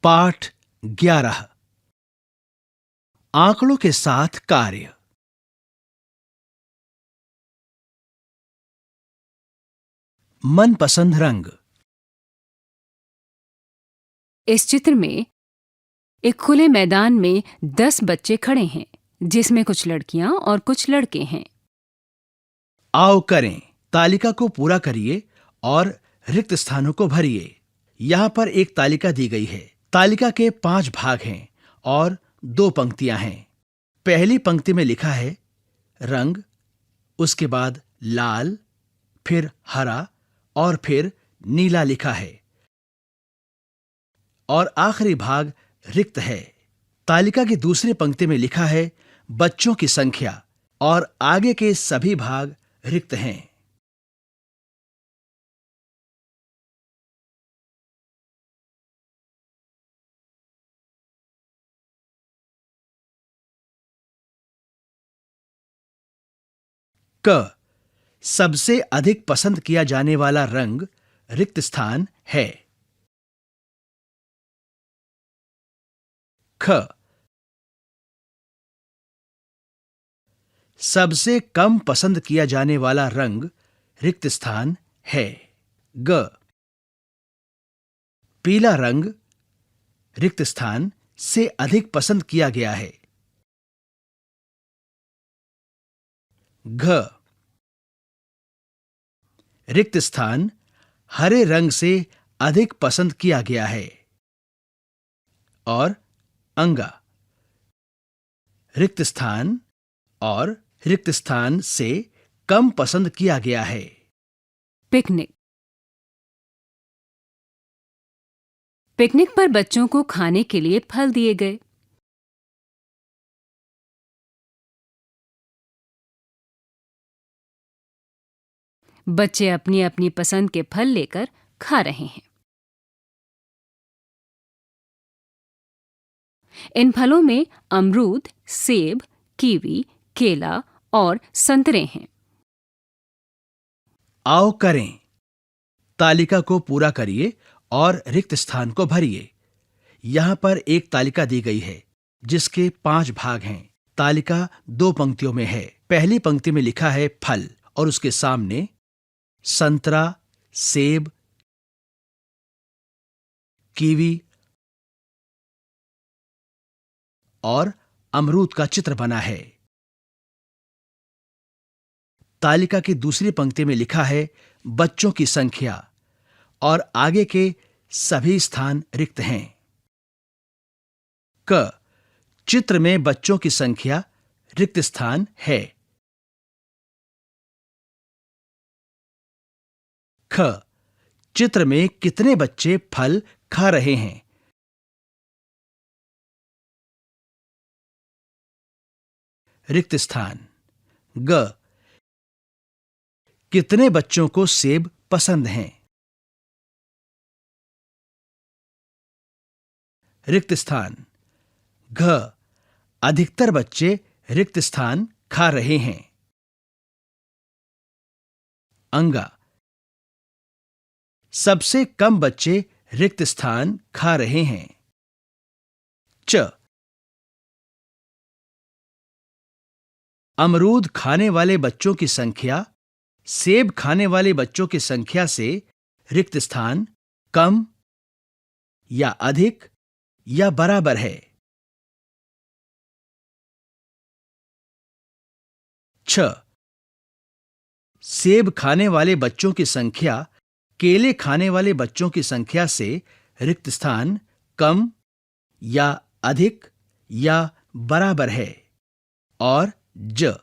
पाठ 11 आंकड़ों के साथ कार्य। मनपसंद रंग। इस चित्र में एक खुले मैदान में 10 बच्चे खड़े हैं, जिसमें कुछ लड़कियां और कुछ लड़के हैं। आओ करें, तालिका को पूरा करिए और रिक्त स्थानों को भरिए। यहाँ पर एक तालिका दी गई है। तालिका के 5 भाग हैं और 2 पंक्तियां हैं। पहली पंक्ति में लिखा है रंग, उसके बाद लाल, फिर हरा और फिर नीला लिखा है और आखिरी भाग रिक्त है। तालिका की दूसरी पंक्ति में लिखा है बच्चों की संख्या और आगे के सभी भाग रिक्त हैं। क सबसे अधिक पसंद किया जाने वाला रंग रिक्त स्थान है। ख सबसे कम पसंद किया जाने वाला रंग रिक्त स्थान है। ग पीला रंग रिक्त स्थान से अधिक पसंद किया गया है। घ रिक्त स्थान हरे रंग से अधिक पसंद किया गया है। और अंगा रिक्त स्थान और रिक्त स्थान से कम पसंद किया गया है। पिकनिक। पिकनिक पर बच्चों को खाने के लिए फल दिए गए। बच्चे अपनी अपनी पसंद के फल लेकर खा रहे हैं। इन फलों में अमरूद, सेब, कीवी, केला और संतरे हैं। आओ करें, तालिका को पूरा करिए और रिक्त स्थान को भरिए। यहां पर एक तालिका दी गई है जिसके 5 भाग हैं। तालिका 2 पंक्तियों में है। पहली पंक्ति में लिखा है फल और उसके सामने संतरा, सेब, कीवी और अमरूद का चित्र बना है। तालिका की दूसरी पंक्ति में लिखा है बच्चों की संख्या और आगे के सभी स्थान रिक्त हैं। क चित्र में बच्चों की संख्या रिक्त स्थान है। ख चित्र में कितने बच्चे फल खा रहे हैं। रिक्त स्थान। ग कितने बच्चों को सेब पसंद हैं। रिक्त स्थान। घ अधिकतर बच्चे रिक्त स्थान खा रहे हैं। अंगा सबसे कम बच्चे रिक्त स्थान खा रहे हैं। च अमरूद खाने वाले बच्चों की संख्या सेब खाने वाले बच्चों की संख्या से रिक्त स्थान कम या अधिक या बराबर है। छ सेब खाने वाले बच्चों की संख्या केले खाने वाले बच्चों की संख्या से रिक्त स्थान कम या अधिक या बराबर है। और ज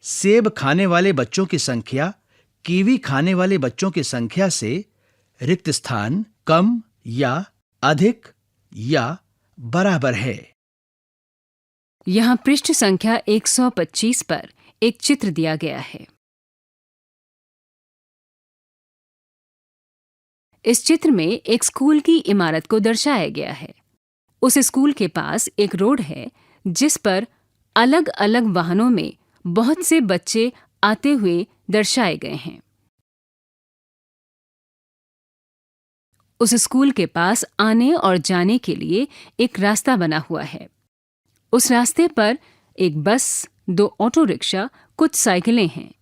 सेब खाने वाले बच्चों की संख्या कीवी खाने वाले बच्चों की संख्या से रिक्त स्थान कम या अधिक या बराबर है। यहां पृष्ठ संख्या 125 पर एक चित्र दिया गया है। इस चित्र में एक स्कूल की इमारत को दर्शाया गया है। उस स्कूल के पास एक रोड है जिस पर अलग अलग वाहनों में बहुत से बच्चे आते हुए दर्शाए गए हैं। उस स्कूल के पास आने और जाने के लिए एक रास्ता बना हुआ है। उस रास्ते पर एक बस, 2 ऑटो रिक्शा, कुछ साइकिलें हैं।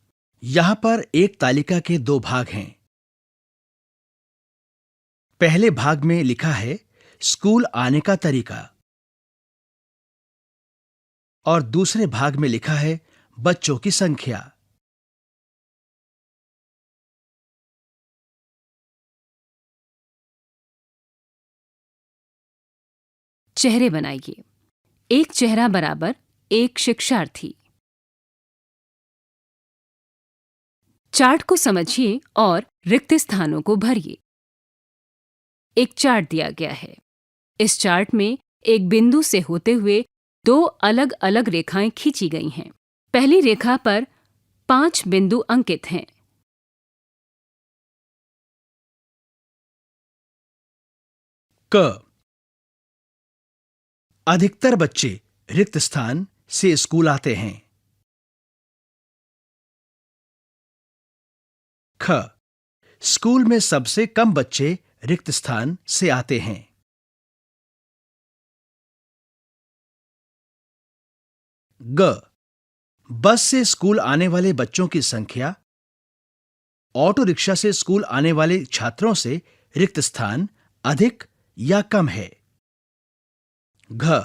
यहां पर एक तालिका के 2 भाग हैं। पहले भाग में लिखा है स्कूल आने का तरीका और दूसरे भाग में लिखा है बच्चों की संख्या। चेहरे बनाइए। एक चेहरा बराबर एक शिक्षार्थी। चार्ट को समझिए और रिक्त स्थानों को भरिए। एक चार्ट दिया गया है। इस चार्ट में एक बिंदु से होते हुए 2 अलग-अलग रेखाएं खींची गई हैं। पहली रेखा पर 5 बिंदु अंकित हैं। क अधिकतर बच्चे रिक्त स्थान से स्कूल आते हैं। ख स्कूल में सबसे कम बच्चे रिक्त स्थान से आते हैं। ग बस से स्कूल आने वाले बच्चों की संख्या ऑटो रिक्शा से स्कूल आने वाले छात्रों से रिक्त स्थान अधिक या कम है। घ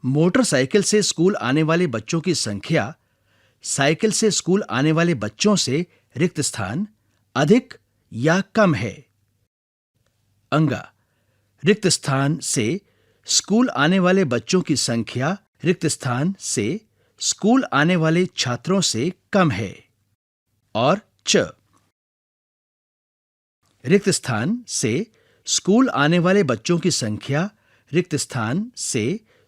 मोटरसाइकिल से स्कूल आने वाले बच्चों की संख्या साइकिल से स्कूल आने वाले बच्चों से रिक्त स्थान अधिक या कम है। अंगा रिक्त स्थान से स्कूल आने वाले बच्चों की संख्या रिक्त स्थान से स्कूल आने वाले छात्रों से कम है। और च रिक्त स्थान से स्कूल आने वाले बच्चों की संख्या रिक्त स्थान से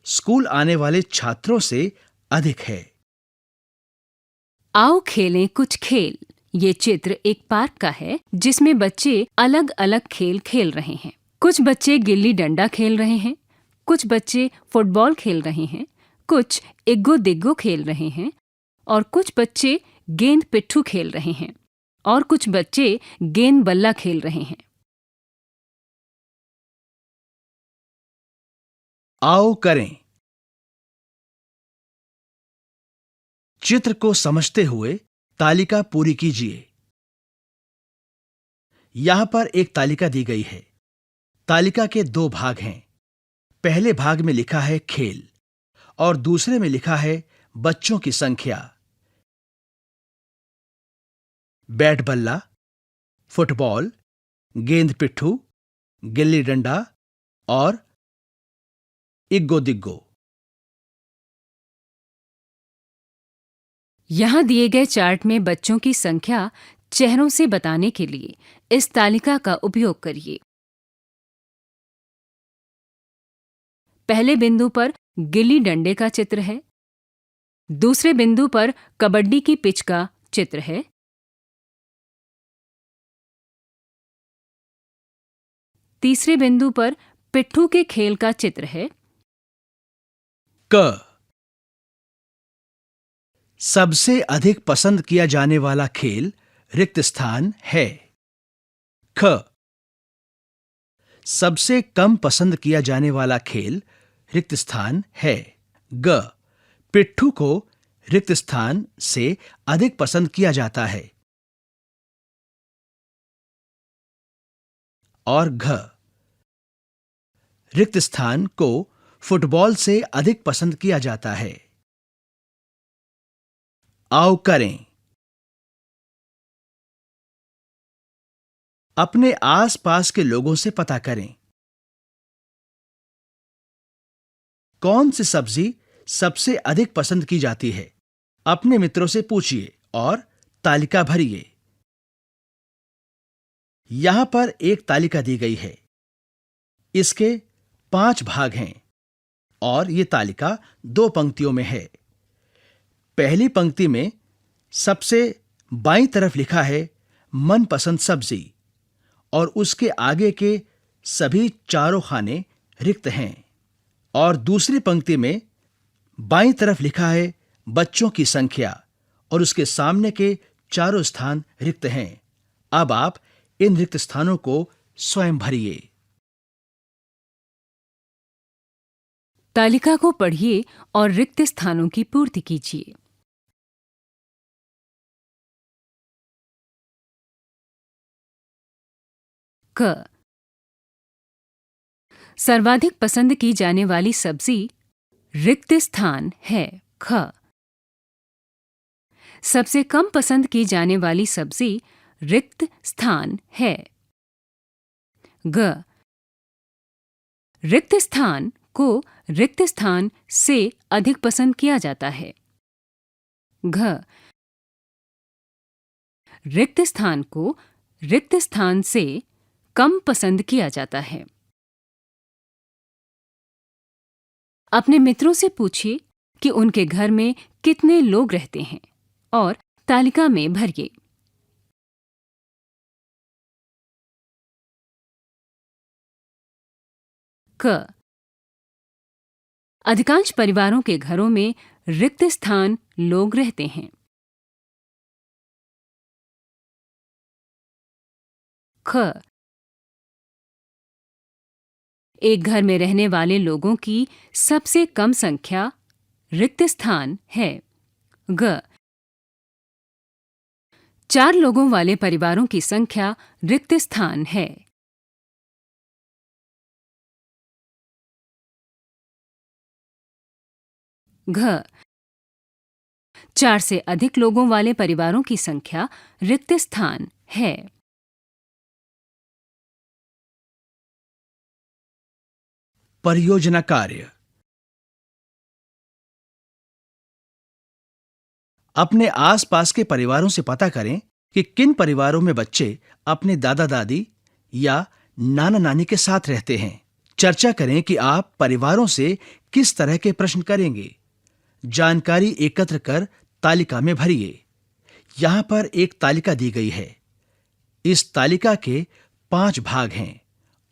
स्कूल आने वाले छात्रों से अधिक है। आओ खेलें कुछ खेल। ये चित्र एक पार्क का है जिसमें बच्चे अलग-अलग खेल खेल रहे हैं। कुछ बच्चे गिल्ली डंडा खेल रहे हैं, कुछ बच्चे फुटबॉल खेल रहे हैं, कुछ इग्गो दिग्गो खेल रहे हैं और कुछ बच्चे गेंद पिट्ठू खेल रहे हैं और कुछ बच्चे गेंद बल्ला खेल रहे हैं। आओ करें। चित्र को समझते हुए तालिका पूरी कीजिए। यहां पर एक तालिका दी गई है। तालिका के 2 भाग हैं। पहले भाग में लिखा है खेल और दूसरे में लिखा है बच्चों की संख्या। बैट बल्ला, फुटबॉल, गेंद पिट्ठू, गिल्ली डंडा और इग्गो दिग्गो। यहाँ दिए गए चार्ट में बच्चों की संख्या चेहरों से बताने के लिए इस तालिका का उपयोग करिए। पहले बिंदु पर गिल्ली डंडे का चित्र है, दूसरे बिंदु पर कबड्डी की पिच का चित्र है, तीसरे बिंदु पर पिट्ठू के खेल का चित्र है। क सबसे अधिक पसंद किया जाने वाला खेल रिक्त स्थान है। ख सबसे कम पसंद किया जाने वाला खेल रिक्त स्थान है। ग पिट्ठू को रिक्त स्थान से अधिक पसंद किया जाता है। और घ रिक्त स्थान को फुटबॉल से अधिक पसंद किया जाता है। आओ करें। अपने आसपास के लोगों से पता करें। कौन सी सब्जी सबसे अधिक पसंद की जाती है? अपने मित्रों से पूछिए और तालिका भरिए। यहां पर एक तालिका दी गई है। इसके 5 भाग हैं और यह तालिका 2 पंक्तियों में है। पहली पंक्ति में सबसे बाईं तरफ लिखा है मनपसंद सब्जी और उसके आगे के सभी चारों खाने रिक्त हैं। और दूसरी पंक्ति में बाईं तरफ लिखा है बच्चों की संख्या और उसके सामने के चारों स्थान रिक्त हैं। अब आप इन रिक्त स्थानों को स्वयं भरिए। तालिका को पढ़िए और रिक्त स्थानों की पूर्ति कीजिए। क। सर्वाधिक पसंद की जाने वाली सब्जी रिक्त स्थान है। ख। सबसे कम पसंद की जाने वाली सब्जी रिक्त स्थान है। ग। रिक्त स्थान को रिक्त स्थान से अधिक पसंद किया जाता है। घ। रिक्त स्थान को रिक्त स्थान से कम पसंद किया जाता है। अपने मित्रों से पूछिए कि उनके घर में कितने लोग रहते हैं और तालिका में भरिए। क। अधिकांश परिवारों के घरों में रिक्त स्थान लोग रहते हैं। ख। एक घर में रहने वाले लोगों की सबसे कम संख्या रिक्त स्थान है। ग। 4 लोगों वाले परिवारों की संख्या रिक्त स्थान है। घ। 4 से अधिक लोगों वाले परिवारों की संख्या रिक्त स्थान है। परियोजना कार्य। अपने आसपास के परिवारों से पता करें कि किन परिवारों में बच्चे अपने दादा दादी या नाना नानी के साथ रहते हैं। चर्चा करें कि आप परिवारों से किस तरह के प्रश्न करेंगे। जानकारी एकत्र कर तालिका में भरिए। यहां पर एक तालिका दी गई है। इस तालिका के 5 भाग हैं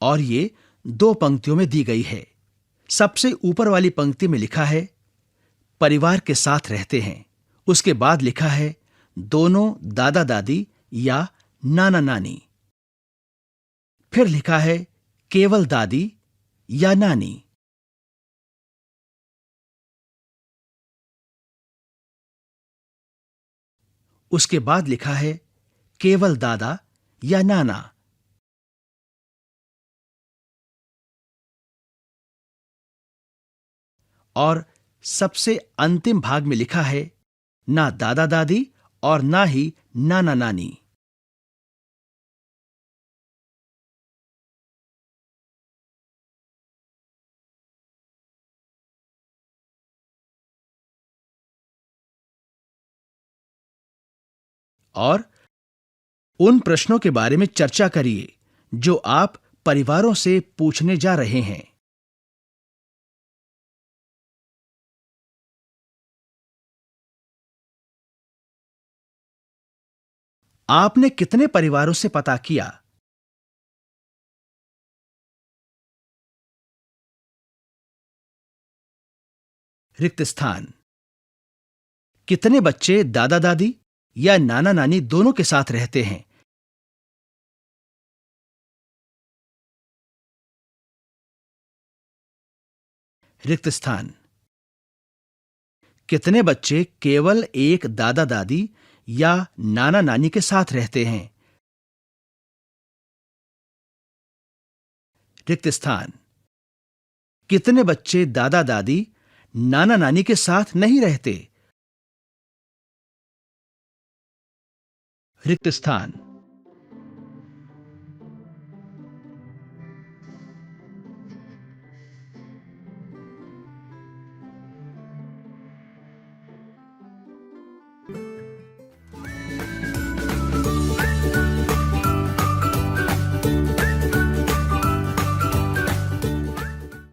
और ये 2 पंक्तियों में दी गई है। सबसे ऊपर वाली पंक्ति में लिखा है परिवार के साथ रहते हैं। उसके बाद लिखा है दोनों दादा दादी या नाना नानी। फिर लिखा है केवल दादी या नानी। उसके बाद लिखा है केवल दादा या नाना। और सबसे अंतिम भाग में लिखा है ना दादा दादी और ना ही नाना नानी। और उन प्रश्नों के बारे में चर्चा करिए जो आप परिवारों से पूछने जा रहे हैं। आपने कितने परिवारों से पता किया? रिक्त स्थान। कितने बच्चे दादा दादी या नाना नानी दोनों के साथ रहते हैं? रिक्त स्थान। कितने बच्चे केवल एक दादा दादी या नाना नानी के साथ रहते हैं? रिक्त स्थान। कितने बच्चे दादा दादी नाना नानी के साथ नहीं रहते? रिक्त स्थान।